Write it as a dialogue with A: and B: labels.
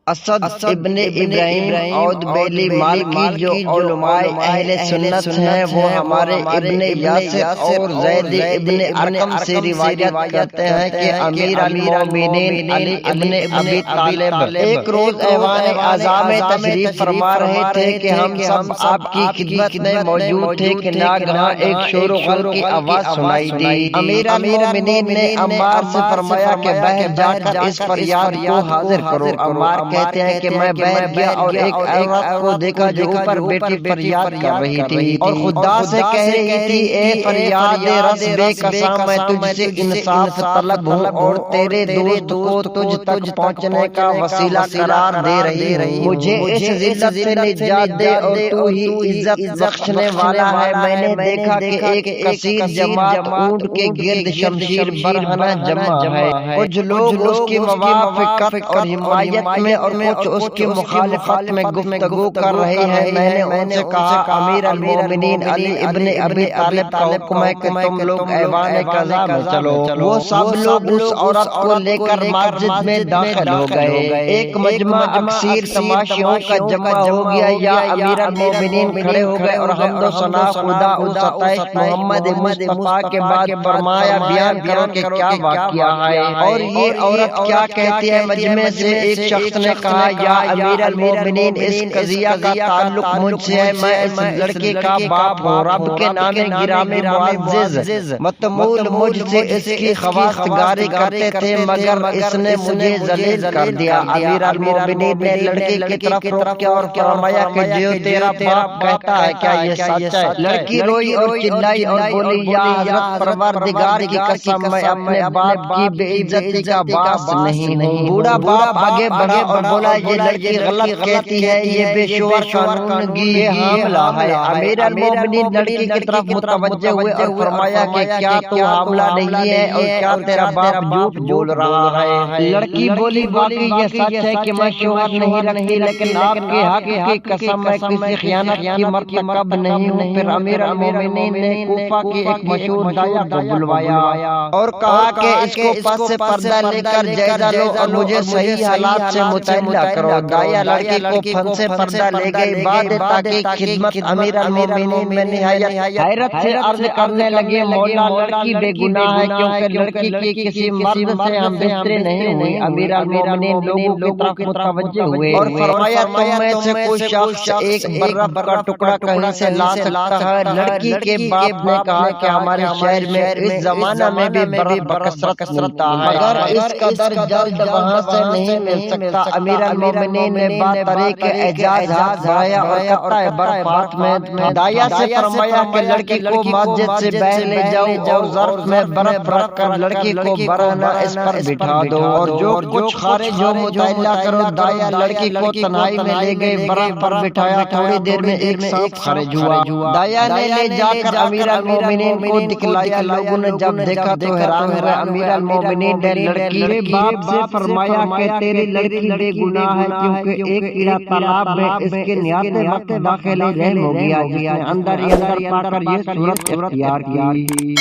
A: اسد ابن ابراہیم عود بیلی مالکی جو علماء اہل سنت ہیں وہ ہمارے ابن یاسر اور زید ابن ارقم سے روایت کرتے ہیں کہ امیر المومنین علی ابن ابی طالب ایک روز ایوان اعظم میں تشریف فرما رہے تھے کہ ہم سب آپ کی خدمت میں موجود تھے کہ ناگہاں ایک شور و غل کی آواز سنائی دی۔ امیر المومنین نے عمار سے فرمایا کہ باہر جا کر اس فریاد کو حاضر کرو۔ عمار کہتے ہیں کہ میں باہر گیا اور ایک عورت کو دیکھا جو اوپر بیٹی فریاد کر رہی تھی اور خدا سے کہہ رہی تھی اے فریاد رس بے قسم میں تجھ سے انصاف طلب ہوں اور تیرے دوست کو تجھ تک پہنچنے کا وسیلہ قرار دے رہی ہوں، مجھے اس ذلت سے نجات دے اور تو ہی عزت بخشنے والا ہے۔ میں نے دیکھا کہ ایک کثیر جماعت اونٹ کے گرد شمشیر برہنہ جمع ہے، کچھ لوگ اس کی موافقت اور حمایت میں اور کچھ اس کی مخالفت میں گفتگو کر رہے ہیں۔ میں نے ان سے کہا امیر المومنین علی ابن ابی طالب کا حکم ہے کہ تم لوگ ایوان قضا میں چلو۔ وہ سب لوگ اس عورت کو لے کر مسجد میں داخل ہو گئے۔ ایک مجمع اکثیر تماشیوں کا جمع ہو گیا یا امیر المومنین کھڑے ہو گئے اور حمد و ثنا خدا و ستائش محمد مصطفیٰ کے بعد فرمایا بیان کرو کہ کیا واقعہ ہے اور یہ عورت کیا کہتی ہے۔ مجمع سے ایک شخص نے کہا یا امیر المومنین اس قضیہ کا تعلق مجھ سے ہے، میں اس لڑکے کا باپ ہوں، رب کے نام گرامی معزز متمول مجھ سے اس کی خواستگاری کرتے تھے مگر اس نے مجھے ذلیل کر دیا۔ امیر المومنین نے لڑکی کی طرف رخ کیا اور فرمایا کہ جو تیرا باپ کہتا ہے کیا یہ سچ ہے؟ لڑکی روئی اور چلائی اور بولی یا حضرت پروردگار کی قسم میں اپنے باپ کی بے عزتی کا باعث نہیں ہوں۔ بوڑھا باپ آگے بڑھا اور بولا یہ لڑکی غلط کہتی ہے، یہ بے شعور قانونگی حاملہ ہے۔ امیر المومنین لڑکی کی طرف متوجہ ہوئے اور فرمایا کہ کیا تو حاملہ نہیں ہے اور کیا تیرا باپ جھوٹ بول رہا ہے؟ لڑکی بولی واقعی یہ سچ ہے کہ میں شوہر نہیں رکھتی لیکن آپ کے حق کی قسم میں کسی خیانت کی مرتکب نہیں ہوں۔ پھر امیر المومنین نے کوفہ کی ایک مشہور داعیہ کو بلوایا اور کہا کہ اس کو پس سے پردہ لے کر جائزہ لو اور مجھے صحیح حالات سے مطلع کرو۔ داعیہ لڑکی کو پھن سے پردہ لے گئی۔ بعد تحقیق خدمت امیر المومنین میں نہایت حیرت سے عرض کرنے لگے مولا لڑکی بے گناہ ہے کیونکہ لڑکی کی کسی مرد سے ہم بستر نہیں ہوئی۔ امیر المومنین لوگوں کی طرف متوجہ ہوئے اور فرمایا تم میں سے کوئی شخص ایک برف کا ٹکڑا کہیں سے لا سکتا ہے؟ لڑکی کے باپ نے کہا کہ ہمارے شہر میں اس زمانہ میں بھی برف بکثرت ملتا ہے مگر اس قدر جلد وہاں سے نہیں مل سکتا۔ امیر المومنین نے بات طریق اعجاز ہاتھ بڑھایا اور قطع برفات میں داعیہ سے فرمایا کہ لڑکی کو مسجد سے باہر لے جاؤ اور ظرف میں برف رکھ کر لڑکی کو برہنہ اس پر بٹھا دو اور جو کچھ خارج ہو مطالعہ کرو۔ داعیہ لڑکی کو تنہائی میں لے گئے، برف پر بٹھایا، تھوڑی دیر میں ایک سانپ خارج ہوا۔ داعیہ نے لے جا کر امیر المومنین کو دکھلایا۔ لوگوں نے جب دیکھا تو حیران ہوئے۔ امیر المومنین نے لڑکی کے باپ سے فرمایا کہ تیری لڑکی بے گناہ ہے کیونکہ ایک کیڑا تالاب میں اس کے نہاتے وقت داخل رحم ہو گیا جس نے اندر ہی اندر پا کر یہ صورت اختیار کی۔